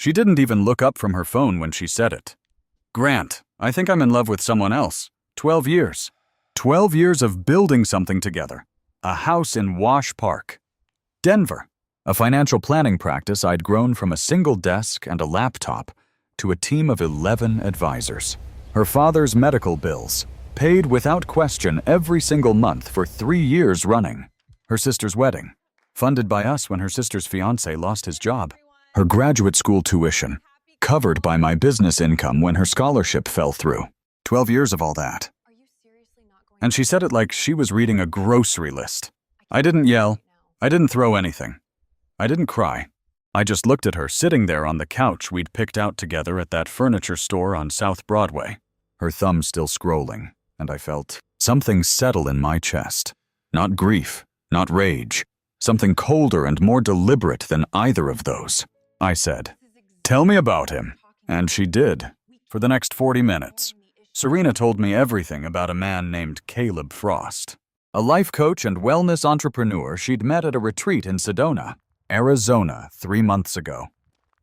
She didn't even look up from her phone when she said it. Grant, I think I'm in love with someone else. 12 years. 12 years of building something together. A house in Wash Park. Denver. A financial planning practice I'd grown from a single desk and a laptop to a team of 11 advisors. Her father's medical bills, paid without question every single month for 3 years running. Her sister's wedding, funded by us when her sister's fiancé lost his job. Her graduate school tuition, covered by my business income when her scholarship fell through. 12 years of all that. And she said it like she was reading a grocery list. I didn't yell. I didn't throw anything. I didn't cry. I just looked at her sitting there on the couch we'd picked out together at that furniture store on South Broadway, her thumb still scrolling, and I felt something settle in my chest. Not grief, not rage, something colder and more deliberate than either of those. I said, "Tell me about him." And she did, for the next 40 minutes. Serena told me everything about a man named Caleb Frost, a life coach and wellness entrepreneur she'd met at a retreat in Sedona, Arizona 3 months ago.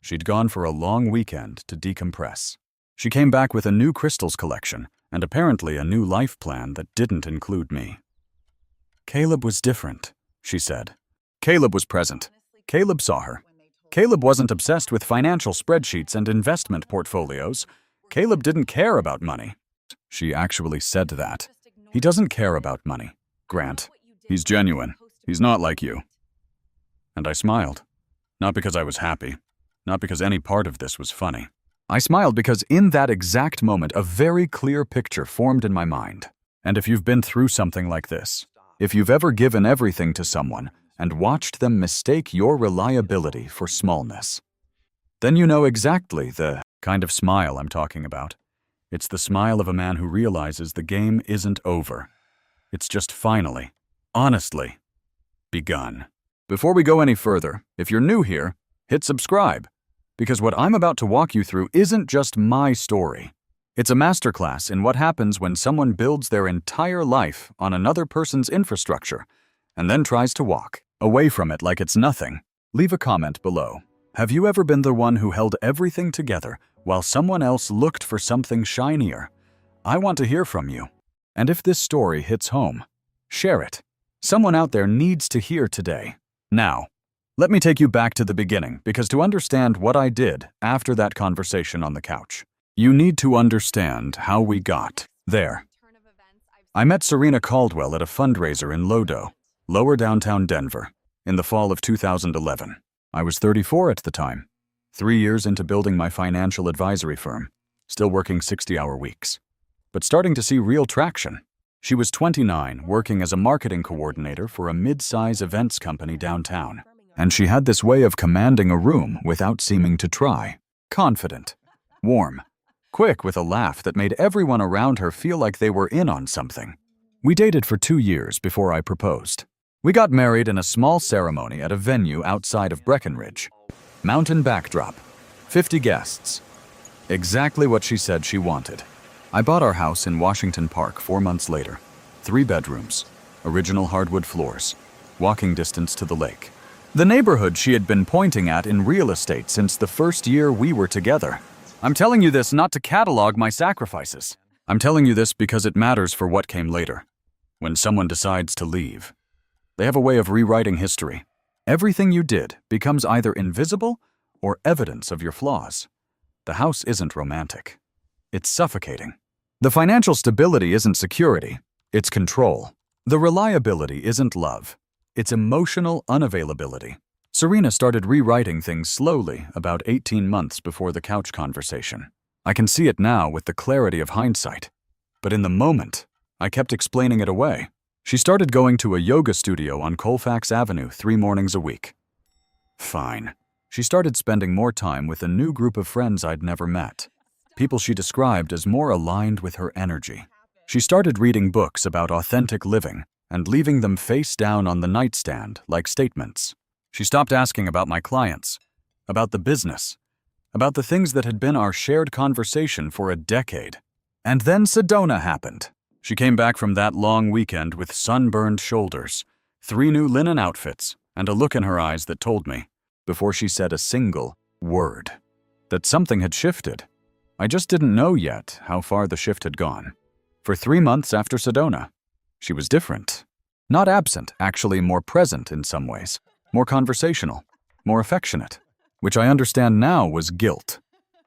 She'd gone for a long weekend to decompress. She came back with a new crystals collection and apparently a new life plan that didn't include me. Caleb was different, she said. Caleb was present. Caleb saw her. Caleb wasn't obsessed with financial spreadsheets and investment portfolios. Caleb didn't care about money. She actually said that. He doesn't care about money, Grant. He's genuine. He's not like you. And I smiled. Not because I was happy. Not because any part of this was funny. I smiled because in that exact moment, a very clear picture formed in my mind. And if you've been through something like this, if you've ever given everything to someone and watched them mistake your reliability for smallness, then you know exactly the kind of smile I'm talking about. It's the smile of a man who realizes the game isn't over. It's just finally, honestly, begun. Before we go any further, if you're new here, hit subscribe, because what I'm about to walk you through isn't just my story. It's a masterclass in what happens when someone builds their entire life on another person's infrastructure and then tries to walk away from it like it's nothing. Leave a comment below. Have you ever been the one who held everything together while someone else looked for something shinier? I want to hear from you. And if this story hits home, share it. Someone out there needs to hear today. Now, let me take you back to the beginning, because to understand what I did after that conversation on the couch, you need to understand how we got there. I met Serena Caldwell at a fundraiser in Lodo, lower downtown Denver, in the fall of 2011. I was 34 at the time, 3 years into building my financial advisory firm, still working 60-hour weeks, but starting to see real traction. She was 29, working as a marketing coordinator for a mid-size events company downtown. And she had this way of commanding a room without seeming to try. Confident, warm, quick with a laugh that made everyone around her feel like they were in on something. We dated for 2 years before I proposed. We got married in a small ceremony at a venue outside of Breckenridge. Mountain backdrop, 50 guests. Exactly what she said she wanted. I bought our house in Washington Park 4 months later. 3 bedrooms, original hardwood floors, walking distance to the lake. The neighborhood she had been pointing at in real estate since the first year we were together. I'm telling you this not to catalog my sacrifices. I'm telling you this because it matters for what came later. When someone decides to leave, they have a way of rewriting history. Everything you did becomes either invisible or evidence of your flaws. The house isn't romantic. It's suffocating. The financial stability isn't security, it's control. The reliability isn't love, it's emotional unavailability. Serena started rewriting things slowly about 18 months before the couch conversation. I can see it now with the clarity of hindsight. But in the moment, I kept explaining it away. She started going to a yoga studio on Colfax Avenue 3 mornings a week. Fine. She started spending more time with a new group of friends I'd never met. People she described as more aligned with her energy. She started reading books about authentic living and leaving them face down on the nightstand like statements. She stopped asking about my clients, about the business, about the things that had been our shared conversation for a decade. And then Sedona happened. She came back from that long weekend with sunburned shoulders, 3 new linen outfits, and a look in her eyes that told me, before she said a single word, that something had shifted. I just didn't know yet how far the shift had gone. For 3 months after Sedona, she was different. Not absent, actually more present in some ways. More conversational, more affectionate, which I understand now was guilt.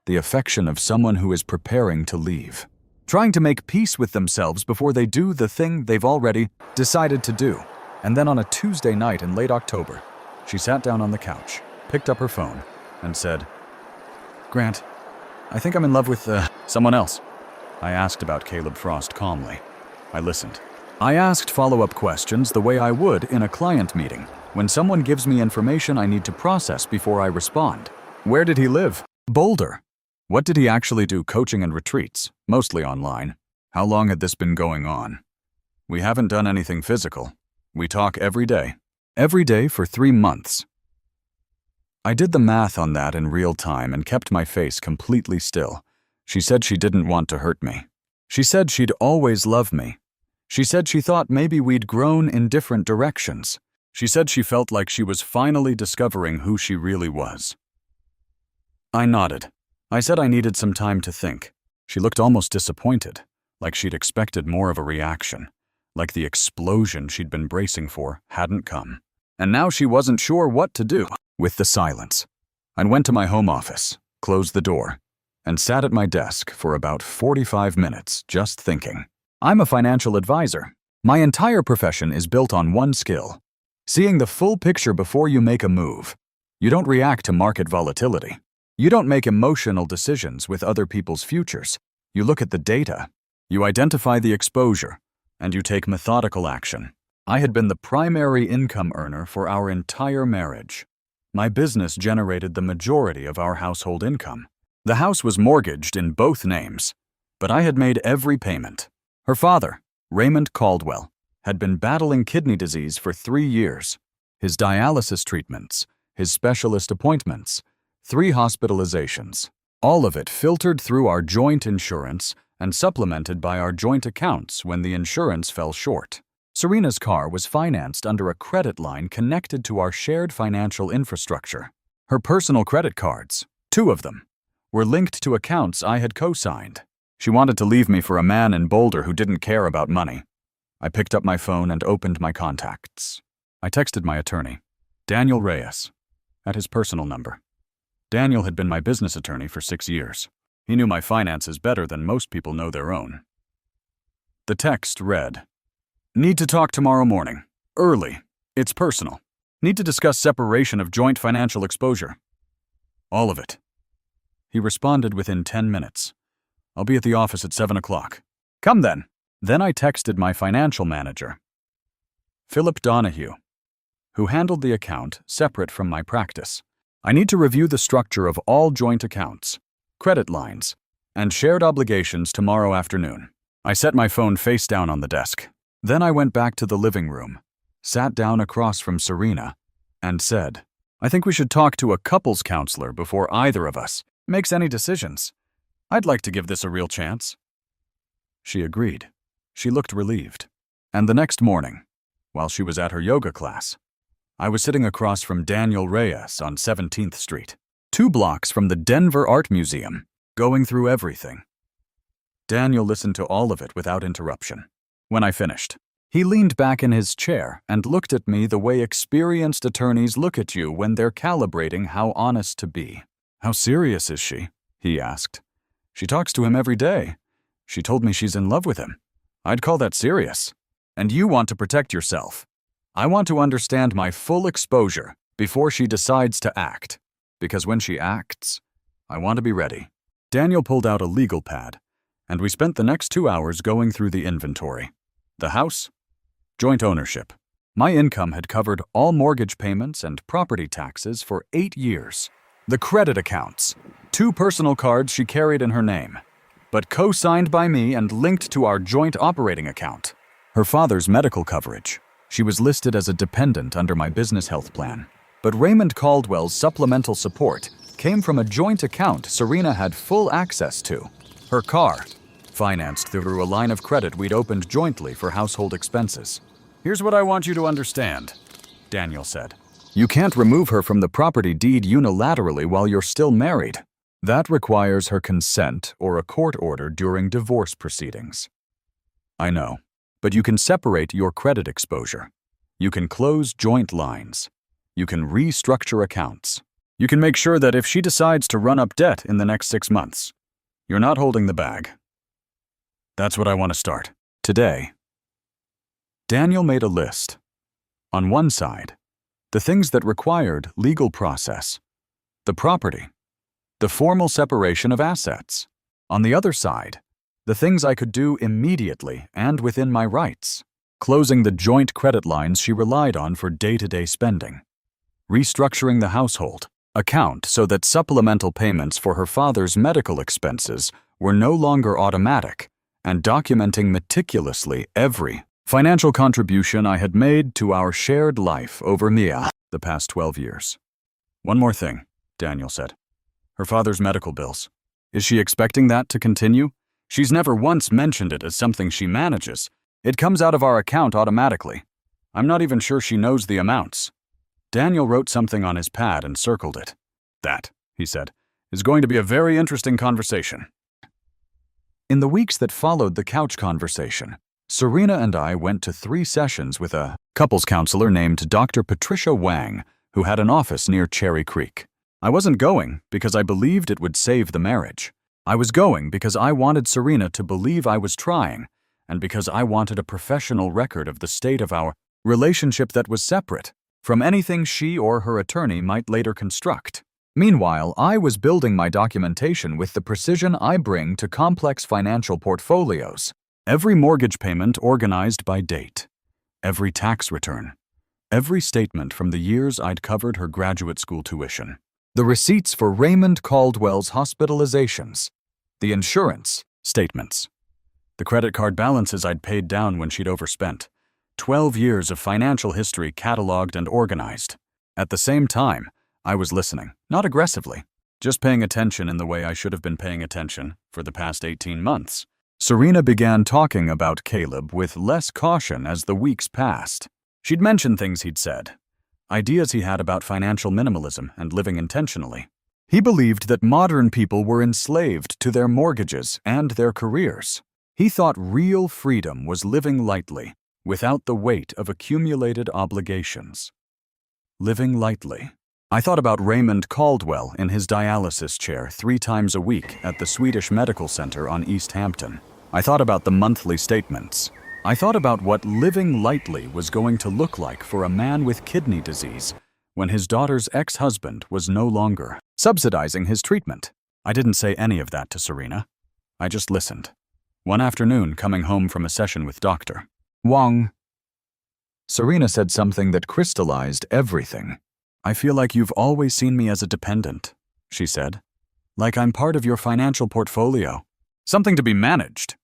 The affection of someone who is preparing to leave. Trying to make peace with themselves before they do the thing they've already decided to do. And then on a Tuesday night in late October, she sat down on the couch, picked up her phone, and said, "Grant, I think I'm in love with, someone else." I asked about Caleb Frost calmly. I listened. I asked follow-up questions the way I would in a client meeting, when someone gives me information I need to process before I respond. Where did he live? Boulder. What did he actually do coaching and retreats, mostly online? How long had this been going on? We haven't done anything physical. We talk every day. Every day for 3 months. I did the math on that in real time and kept my face completely still. She said she didn't want to hurt me. She said she'd always love me. She said she thought maybe we'd grown in different directions. She said she felt like she was finally discovering who she really was. I nodded. I said I needed some time to think. She looked almost disappointed, like she'd expected more of a reaction, like the explosion she'd been bracing for hadn't come. And now she wasn't sure what to do with the silence. I went to my home office, closed the door, and sat at my desk for about 45 minutes just thinking. I'm a financial advisor. My entire profession is built on one skill: seeing the full picture before you make a move. You don't react to market volatility. You don't make emotional decisions with other people's futures. You look at the data. You identify the exposure, and you take methodical action. I had been the primary income earner for our entire marriage. My business generated the majority of our household income. The house was mortgaged in both names, but I had made every payment. Her father, Raymond Caldwell, had been battling kidney disease for 3 years. His dialysis treatments, his specialist appointments, 3 hospitalizations, all of it filtered through our joint insurance and supplemented by our joint accounts when the insurance fell short. Serena's car was financed under a credit line connected to our shared financial infrastructure. Her personal credit cards, 2 of them, were linked to accounts I had co-signed. She wanted to leave me for a man in Boulder who didn't care about money. I picked up my phone and opened my contacts. I texted my attorney, Daniel Reyes, at his personal number. Daniel had been my business attorney for 6 years. He knew my finances better than most people know their own. The text read, "Need to talk tomorrow morning. Early. It's personal. Need to discuss separation of joint financial exposure. All of it." He responded within 10 minutes. "I'll be at the office at 7 o'clock. Come then." Then I texted my financial manager, Philip Donahue, who handled the account separate from my practice. "I need to review the structure of all joint accounts, credit lines, and shared obligations tomorrow afternoon." I set my phone face down on the desk. Then I went back to the living room, sat down across from Serena, and said, "I think we should talk to a couples counselor before either of us makes any decisions. I'd like to give this a real chance." She agreed. She looked relieved. And the next morning, while she was at her yoga class, I was sitting across from Daniel Reyes on 17th Street, 2 blocks from the Denver Art Museum, going through everything. Daniel listened to all of it without interruption. When I finished, he leaned back in his chair and looked at me the way experienced attorneys look at you when they're calibrating how honest to be. "How serious is she?" he asked. "She talks to him every day. She told me she's in love with him. I'd call that serious. And you want to protect yourself. I want to understand my full exposure before she decides to act. Because when she acts, I want to be ready." Daniel pulled out a legal pad, and we spent the next 2 hours going through the inventory. The house, joint ownership. My income had covered all mortgage payments and property taxes for 8 years. The credit accounts, 2 personal cards she carried in her name, but co-signed by me and linked to our joint operating account. Her father's medical coverage. She was listed as a dependent under my business health plan. But Raymond Caldwell's supplemental support came from a joint account Serena had full access to. Her car, financed through a line of credit we'd opened jointly for household expenses. "Here's what I want you to understand," Daniel said. "You can't remove her from the property deed unilaterally while you're still married. That requires her consent or a court order during divorce proceedings. I know, but you can separate your credit exposure. You can close joint lines. You can restructure accounts. You can make sure that if she decides to run up debt in the next 6 months, you're not holding the bag. That's what I want to start today. Daniel made a list. On one side, the things that required legal process, the property, the formal separation of assets. On the other side, the things I could do immediately and within my rights, closing the joint credit lines she relied on for day-to-day spending, restructuring the household account so that supplemental payments for her father's medical expenses were no longer automatic, and documenting meticulously every financial contribution I had made to our shared life over Mia the past 12 years. One more thing, Daniel said. Her father's medical bills. Is she expecting that to continue? She's never once mentioned it as something she manages. It comes out of our account automatically. I'm not even sure she knows the amounts. Daniel wrote something on his pad and circled it. That, he said, is going to be a very interesting conversation. In the weeks that followed the couch conversation, Serena and I went to 3 sessions with a couples counselor named Dr. Patricia Wang, who had an office near Cherry Creek. I wasn't going because I believed it would save the marriage. I was going because I wanted Serena to believe I was trying, and because I wanted a professional record of the state of our relationship that was separate from anything she or her attorney might later construct. Meanwhile, I was building my documentation with the precision I bring to complex financial portfolios. Every mortgage payment organized by date, every tax return, every statement from the years I'd covered her graduate school tuition, the receipts for Raymond Caldwell's hospitalizations, the insurance statements, the credit card balances I'd paid down when she'd overspent, 12 years of financial history cataloged and organized. At the same time, I was listening, not aggressively, just paying attention in the way I should have been paying attention for the past 18 months. Serena began talking about Caleb with less caution as the weeks passed. She'd mentioned things he'd said, ideas he had about financial minimalism and living intentionally. He believed that modern people were enslaved to their mortgages and their careers. He thought real freedom was living lightly, without the weight of accumulated obligations. Living lightly. I thought about Raymond Caldwell in his dialysis chair 3 times a week at the Swedish Medical Center on East Hampton. I thought about the monthly statements. I thought about what living lightly was going to look like for a man with kidney disease when his daughter's ex-husband was no longer subsidizing his treatment. I didn't say any of that to Serena. I just listened. One afternoon, coming home from a session with Dr. Wang, Serena said something that crystallized everything. I feel like you've always seen me as a dependent, she said. Like I'm part of your financial portfolio. Something to be managed.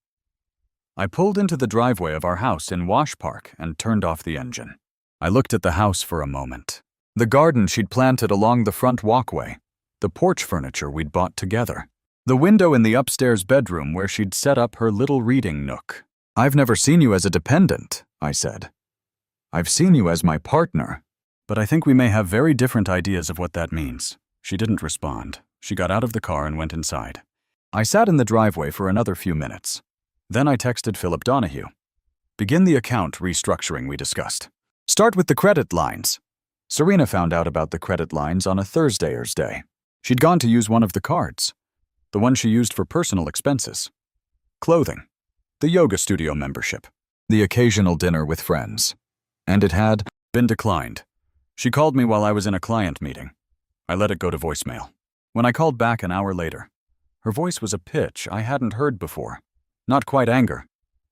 I pulled into the driveway of our house in Wash Park and turned off the engine. I looked at the house for a moment. The garden she'd planted along the front walkway. The porch furniture we'd bought together. The window in the upstairs bedroom where she'd set up her little reading nook. I've never seen you as a dependent, I said. I've seen you as my partner. But I think we may have very different ideas of what that means. She didn't respond. She got out of the car and went inside. I sat in the driveway for another few minutes. Then I texted Philip Donahue. Begin the account restructuring we discussed. Start with the credit lines. Serena found out about the credit lines on a Thursday's day. She'd gone to use one of the cards. The one she used for personal expenses. Clothing. The yoga studio membership. The occasional dinner with friends. And it had been declined. She called me while I was in a client meeting. I let it go to voicemail. When I called back an hour later, her voice was a pitch I hadn't heard before. Not quite anger.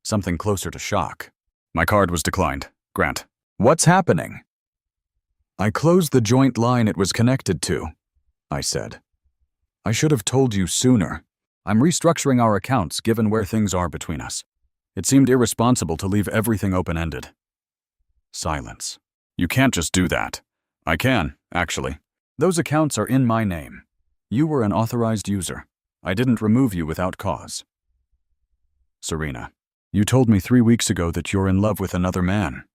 Something closer to shock. My card was declined. Grant. What's happening? I closed the joint line it was connected to, I said. I should have told you sooner. I'm restructuring our accounts given where things are between us. It seemed irresponsible to leave everything open-ended. Silence. You can't just do that. I can, actually. Those accounts are in my name. You were an authorized user. I didn't remove you without cause. Serena, you told me 3 weeks ago that you're in love with another man.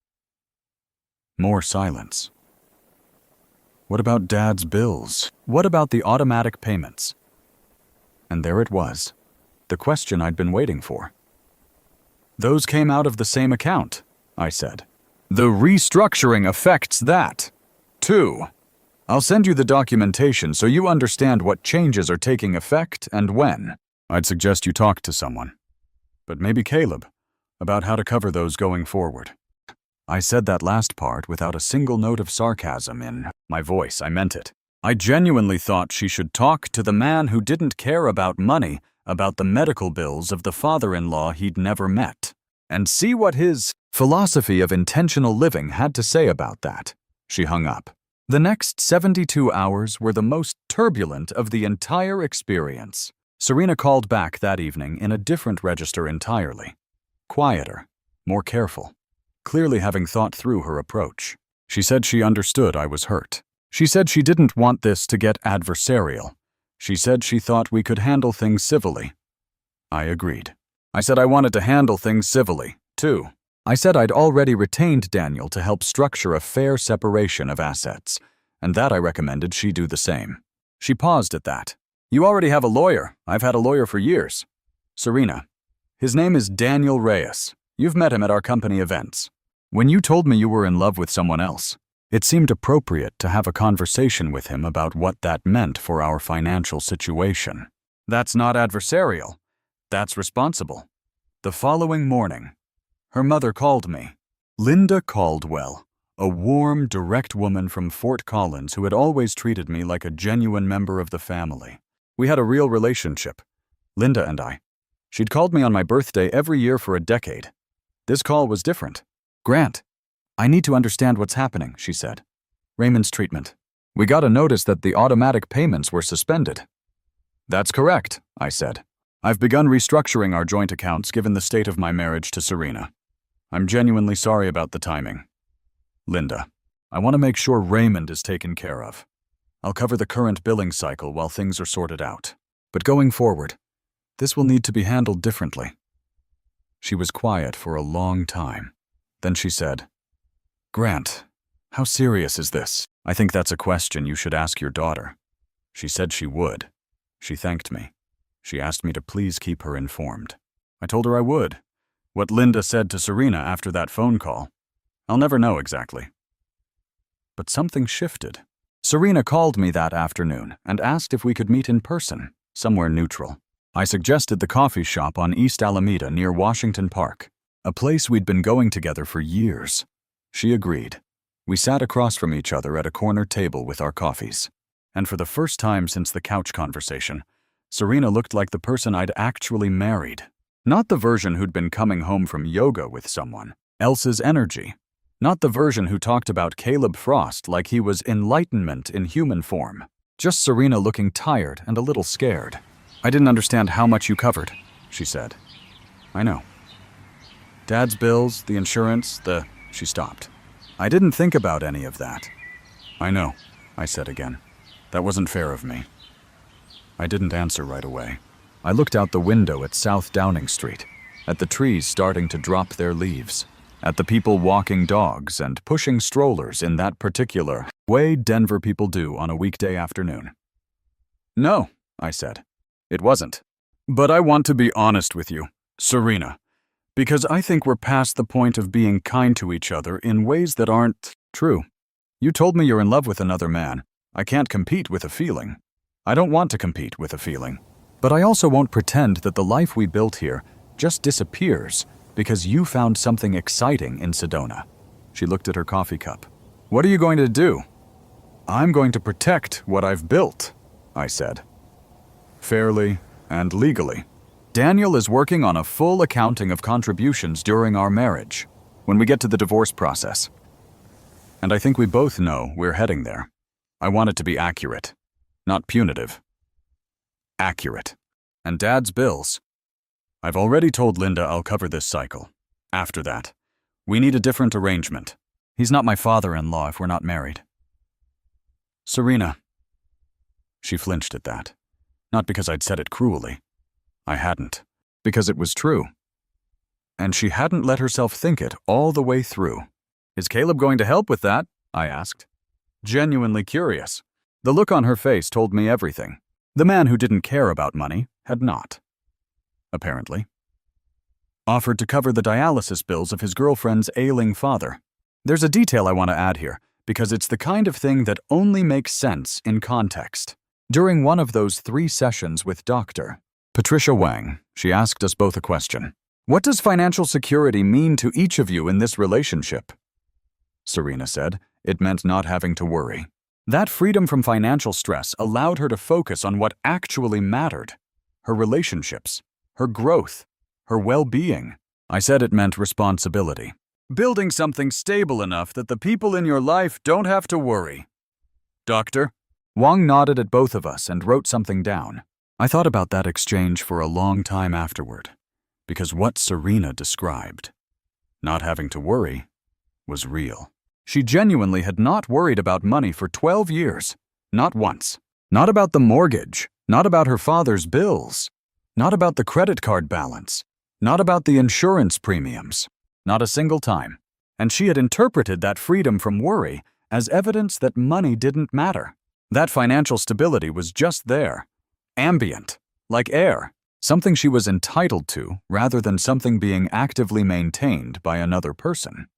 More silence. What about Dad's bills? What about the automatic payments? And there it was, the question I'd been waiting for. Those came out of the same account, I said. The restructuring affects that, too. I'll send you the documentation so you understand what changes are taking effect and when. I'd suggest you talk to someone. But maybe Caleb, about how to cover those going forward. I said that last part without a single note of sarcasm in my voice. I meant it. I genuinely thought she should talk to the man who didn't care about money, about the medical bills of the father-in-law he'd never met, and see what his philosophy of intentional living had to say about that. She hung up. The next 72 hours were the most turbulent of the entire experience. Serena called back that evening in a different register entirely. Quieter, more careful, clearly having thought through her approach. She said she understood I was hurt. She said she didn't want this to get adversarial. She said she thought we could handle things civilly. I agreed. I said I wanted to handle things civilly, too. I said I'd already retained Daniel to help structure a fair separation of assets, and that I recommended she do the same. She paused at that. You already have a lawyer. I've had a lawyer for years. Serena, his name is Daniel Reyes. You've met him at our company events. When you told me you were in love with someone else, it seemed appropriate to have a conversation with him about what that meant for our financial situation. That's not adversarial. That's responsible. The following morning, her mother called me. Linda Caldwell, a warm, direct woman from Fort Collins who had always treated me like a genuine member of the family. We had a real relationship, Linda and I. She'd called me on my birthday every year for a decade. This call was different. Grant, I need to understand what's happening, she said. Raymond's treatment. We got a notice that the automatic payments were suspended. That's correct, I said. I've begun restructuring our joint accounts given the state of my marriage to Serena. I'm genuinely sorry about the timing. Linda, I want to make sure Raymond is taken care of. I'll cover the current billing cycle while things are sorted out. But going forward, this will need to be handled differently. She was quiet for a long time. Then she said, Grant, how serious is this? I think that's a question you should ask your daughter. She said she would. She thanked me. She asked me to please keep her informed. I told her I would. What Linda said to Serena after that phone call, I'll never know exactly. But something shifted. Serena called me that afternoon and asked if we could meet in person, somewhere neutral. I suggested the coffee shop on East Alameda near Washington Park, a place we'd been going together for years. She agreed. We sat across from each other at a corner table with our coffees. And for the first time since the couch conversation, Serena looked like the person I'd actually married. Not the version who'd been coming home from yoga with someone else's energy. Not the version who talked about Caleb Frost like he was enlightenment in human form. Just Serena looking tired and a little scared. I didn't understand how much you covered, she said. I know. Dad's bills, the insurance, She stopped. I didn't think about any of that. I know, I said again. That wasn't fair of me. I didn't answer right away. I looked out the window at South Downing Street, at the trees starting to drop their leaves, at the people walking dogs and pushing strollers in that particular way Denver people do on a weekday afternoon. No, I said. It wasn't. But I want to be honest with you, Serena, because I think we're past the point of being kind to each other in ways that aren't true. You told me you're in love with another man. I can't compete with a feeling. I don't want to compete with a feeling. But I also won't pretend that the life we built here just disappears because you found something exciting in Sedona. She looked at her coffee cup. What are you going to do? I'm going to protect what I've built, I said. Fairly and legally. Daniel is working on a full accounting of contributions during our marriage, when we get to the divorce process. And I think we both know we're heading there. I want it to be accurate, not punitive. Accurate. And Dad's bills. I've already told Linda I'll cover this cycle. After that, we need a different arrangement. He's not my father-in-law if we're not married. Serena. She flinched at that. Not because I'd said it cruelly. I hadn't. Because it was true. And she hadn't let herself think it all the way through. Is Caleb going to help with that? I asked. Genuinely curious. The look on her face told me everything. The man who didn't care about money had not. Apparently. Offered to cover the dialysis bills of his girlfriend's ailing father. There's a detail I want to add here, because it's the kind of thing that only makes sense in context. During one of those 3 sessions with Dr. Patricia Wang, she asked us both a question. What does financial security mean to each of you in this relationship? Serena said, it meant not having to worry. That freedom from financial stress allowed her to focus on what actually mattered. Her relationships, her growth, her well-being. I said it meant responsibility. Building something stable enough that the people in your life don't have to worry. Doctor? Wang nodded at both of us and wrote something down. I thought about that exchange for a long time afterward, because what Serena described, not having to worry, was real. She genuinely had not worried about money for 12 years. Not once. Not about the mortgage. Not about her father's bills. Not about the credit card balance. Not about the insurance premiums. Not a single time. And she had interpreted that freedom from worry as evidence that money didn't matter. That financial stability was just there. Ambient. Like air. Something she was entitled to rather than something being actively maintained by another person.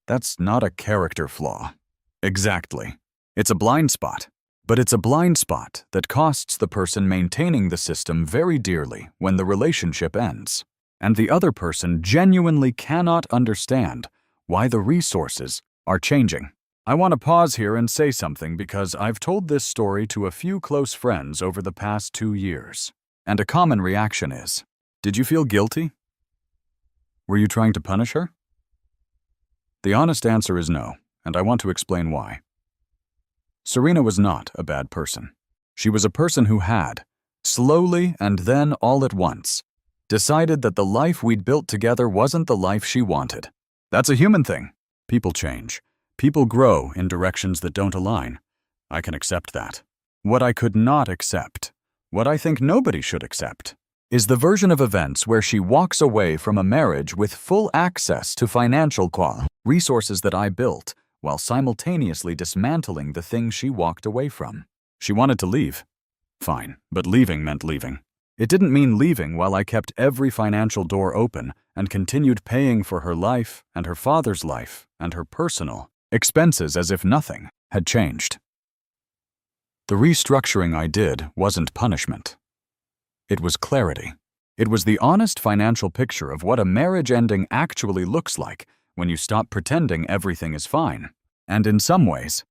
That's not a character flaw. Exactly. It's a blind spot. But it's a blind spot that costs the person maintaining the system very dearly when the relationship ends. And the other person genuinely cannot understand why the resources are changing. I want to pause here and say something because I've told this story to a few close friends over the past 2 years. And a common reaction is, did you feel guilty? Were you trying to punish her? The honest answer is no, and I want to explain why. Serena was not a bad person. She was a person who had, slowly and then all at once, decided that the life we'd built together wasn't the life she wanted. That's a human thing. People change. People grow in directions that don't align. I can accept that. What I could not accept, what I think nobody should accept, is the version of events where she walks away from a marriage with full access to financial resources that I built, while simultaneously dismantling the things she walked away from. She wanted to leave. Fine, but leaving meant leaving. It didn't mean leaving while I kept every financial door open and continued paying for her life and her father's life and her personal expenses as if nothing had changed. The restructuring I did wasn't punishment. It was clarity. It was the honest financial picture of what a marriage ending actually looks like when you stop pretending everything is fine. And in some ways,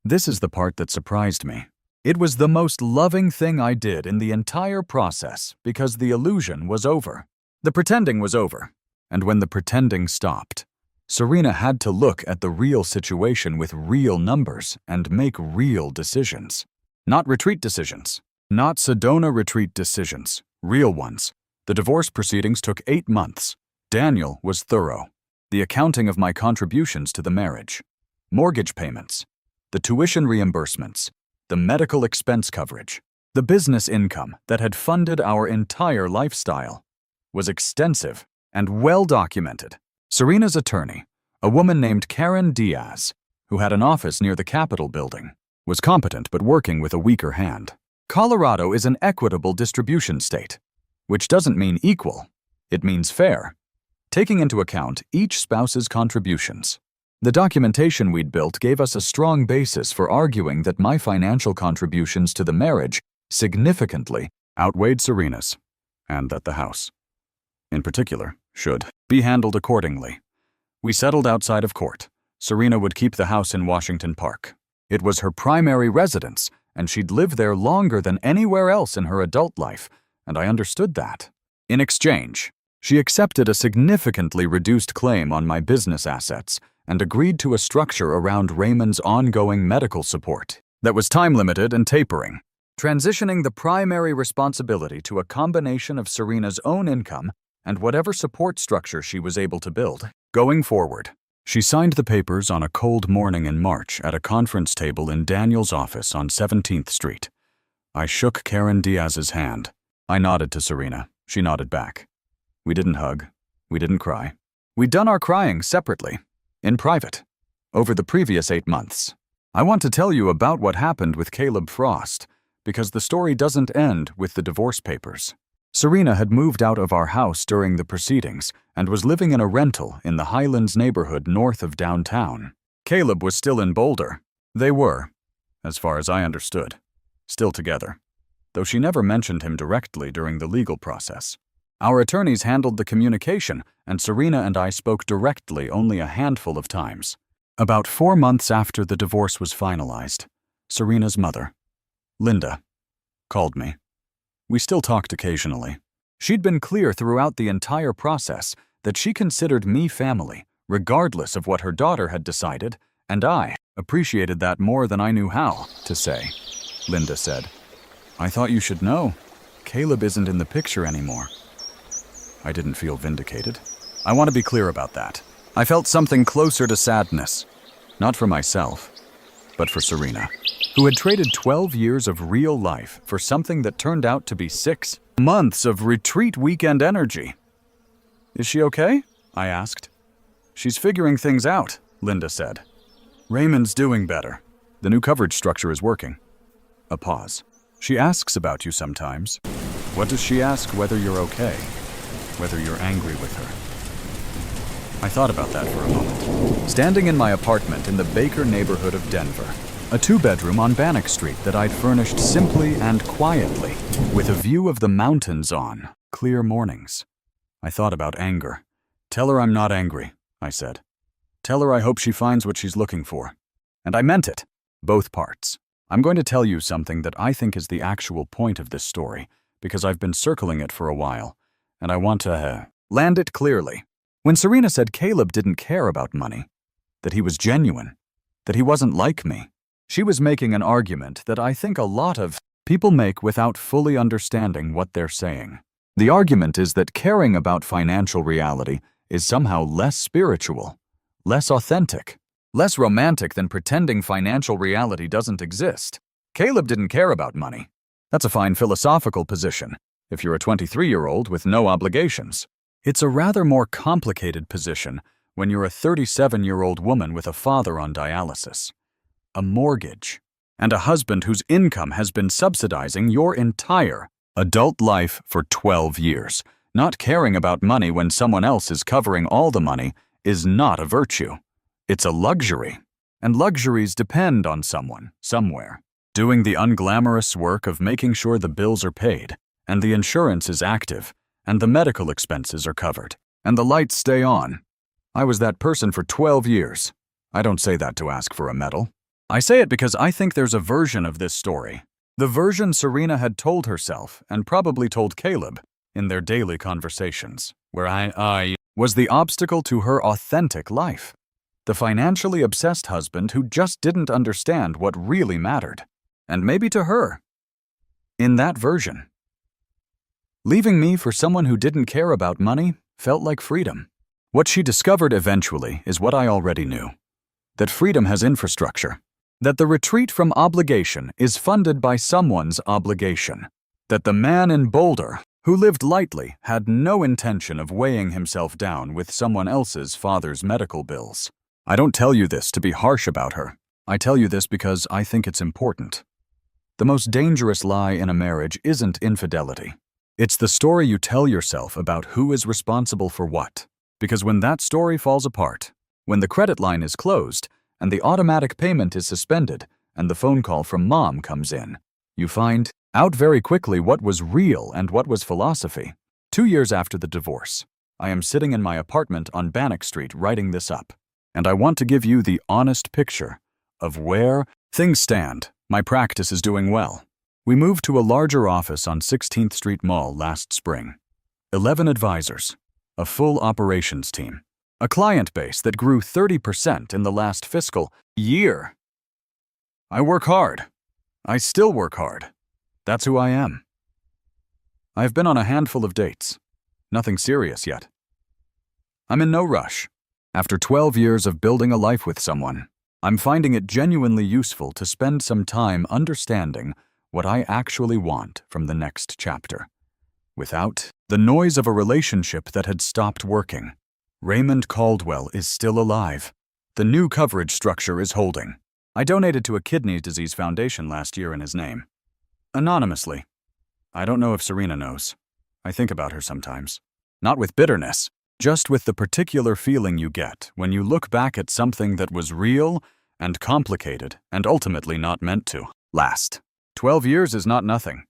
this is the part that surprised me. It was the most loving thing I did in the entire process because the illusion was over. The pretending was over. And when the pretending stopped, Serena had to look at the real situation with real numbers and make real decisions. Not retreat decisions. Not Sedona retreat decisions. Real ones. The divorce proceedings took 8 months. Daniel was thorough. The accounting of my contributions to the marriage. Mortgage payments. The tuition reimbursements. The medical expense coverage. The business income that had funded our entire lifestyle was extensive and well documented. Serena's attorney, a woman named Karen Diaz, who had an office near the Capitol building, was competent but working with a weaker hand. Colorado is an equitable distribution state, which doesn't mean equal, it means fair, taking into account each spouse's contributions. The documentation we'd built gave us a strong basis for arguing that my financial contributions to the marriage significantly outweighed Serena's, and that the house, in particular, should be handled accordingly. We settled outside of court. Serena would keep the house in Washington Park. It was her primary residence, and she'd lived there longer than anywhere else in her adult life, and I understood that. In exchange, she accepted a significantly reduced claim on my business assets and agreed to a structure around Raymond's ongoing medical support that was time-limited and tapering, transitioning the primary responsibility to a combination of Serena's own income and whatever support structure she was able to build. Going forward, she signed the papers on a cold morning in March at a conference table in Daniel's office on 17th Street. I shook Karen Diaz's hand. I nodded to Serena. She nodded back. We didn't hug. We didn't cry. We'd done our crying separately, in private, over the previous 8 months. I want to tell you about what happened with Caleb Frost, because the story doesn't end with the divorce papers. Serena had moved out of our house during the proceedings and was living in a rental in the Highlands neighborhood north of downtown. Caleb was still in Boulder. They were, as far as I understood, still together, though she never mentioned him directly during the legal process. Our attorneys handled the communication, and Serena and I spoke directly only a handful of times. About 4 months after the divorce was finalized, Serena's mother, Linda, called me. We still talked occasionally. She'd been clear throughout the entire process that she considered me family, regardless of what her daughter had decided, and I appreciated that more than I knew how to say. Linda said, "I thought you should know. Caleb isn't in the picture anymore." I didn't feel vindicated. I want to be clear about that. I felt something closer to sadness, not for myself, but for Serena, who had traded 12 years of real life for something that turned out to be 6 months of retreat weekend energy. "Is she okay?" I asked. "She's figuring things out," Linda said. "Raymond's doing better. The new coverage structure is working." A pause. "She asks about you sometimes." "What does she ask? Whether you're okay? Whether you're angry with her?" I thought about that for a moment. Standing in my apartment in the Baker neighborhood of Denver, a 2-bedroom on Bannock Street that I'd furnished simply and quietly, with a view of the mountains on clear mornings. I thought about anger. "Tell her I'm not angry," I said. "Tell her I hope she finds what she's looking for." And I meant it, both parts. I'm going to tell you something that I think is the actual point of this story, because I've been circling it for a while, and I want to land it clearly. When Serena said Caleb didn't care about money, that he was genuine, that he wasn't like me, she was making an argument that I think a lot of people make without fully understanding what they're saying. The argument is that caring about financial reality is somehow less spiritual, less authentic, less romantic than pretending financial reality doesn't exist. Caleb didn't care about money. That's a fine philosophical position, if you're a 23-year-old with no obligations. It's a rather more complicated position when you're a 37-year-old woman with a father on dialysis, a mortgage, and a husband whose income has been subsidizing your entire adult life for 12 years. Not caring about money when someone else is covering all the money is not a virtue. It's a luxury, and luxuries depend on someone, somewhere, doing the unglamorous work of making sure the bills are paid, and the insurance is active, and the medical expenses are covered, and the lights stay on. I was that person for 12 years. I don't say that to ask for a medal. I say it because I think there's a version of this story, the version Serena had told herself and probably told Caleb in their daily conversations, where I was the obstacle to her authentic life, the financially obsessed husband who just didn't understand what really mattered, and maybe to her. In that version, leaving me for someone who didn't care about money felt like freedom. What she discovered eventually is what I already knew, that freedom has infrastructure, that the retreat from obligation is funded by someone's obligation, that the man in Boulder who lived lightly had no intention of weighing himself down with someone else's father's medical bills. I don't tell you this to be harsh about her. I tell you this because I think it's important. The most dangerous lie in a marriage isn't infidelity. It's the story you tell yourself about who is responsible for what. Because when that story falls apart, when the credit line is closed, and the automatic payment is suspended, and the phone call from mom comes in, you find out very quickly what was real and what was philosophy. 2 years after the divorce, I am sitting in my apartment on Bannock Street writing this up, and I want to give you the honest picture of where things stand. My practice is doing well. We moved to a larger office on 16th Street Mall last spring. 11 advisors, a full operations team, a client base that grew 30% in the last fiscal year. I work hard. I still work hard. That's who I am. I've been on a handful of dates. Nothing serious yet. I'm in no rush. After 12 years of building a life with someone, I'm finding it genuinely useful to spend some time understanding what I actually want from the next chapter, without the noise of a relationship that had stopped working. Raymond Caldwell is still alive. The new coverage structure is holding. I donated to a kidney disease foundation last year in his name. Anonymously. I don't know if Serena knows. I think about her sometimes. Not with bitterness, just with the particular feeling you get when you look back at something that was real and complicated and ultimately not meant to last. 12 years is not nothing.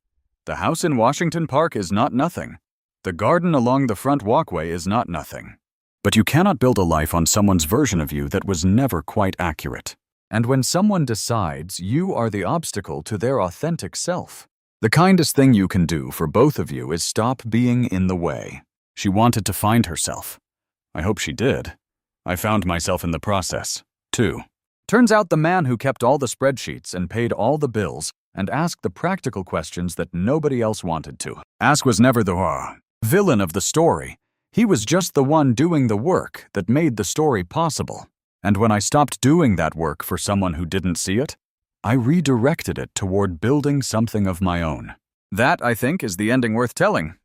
The house in Washington Park is not nothing. The garden along the front walkway is not nothing. But you cannot build a life on someone's version of you that was never quite accurate. And when someone decides you are the obstacle to their authentic self, the kindest thing you can do for both of you is stop being in the way. She wanted to find herself. I hope she did. I found myself in the process, too. Turns out the man who kept all the spreadsheets and paid all the bills and asked the practical questions that nobody else wanted to ask was never the villain of the story. He was just the one doing the work that made the story possible. And when I stopped doing that work for someone who didn't see it, I redirected it toward building something of my own. That, I think, is the ending worth telling.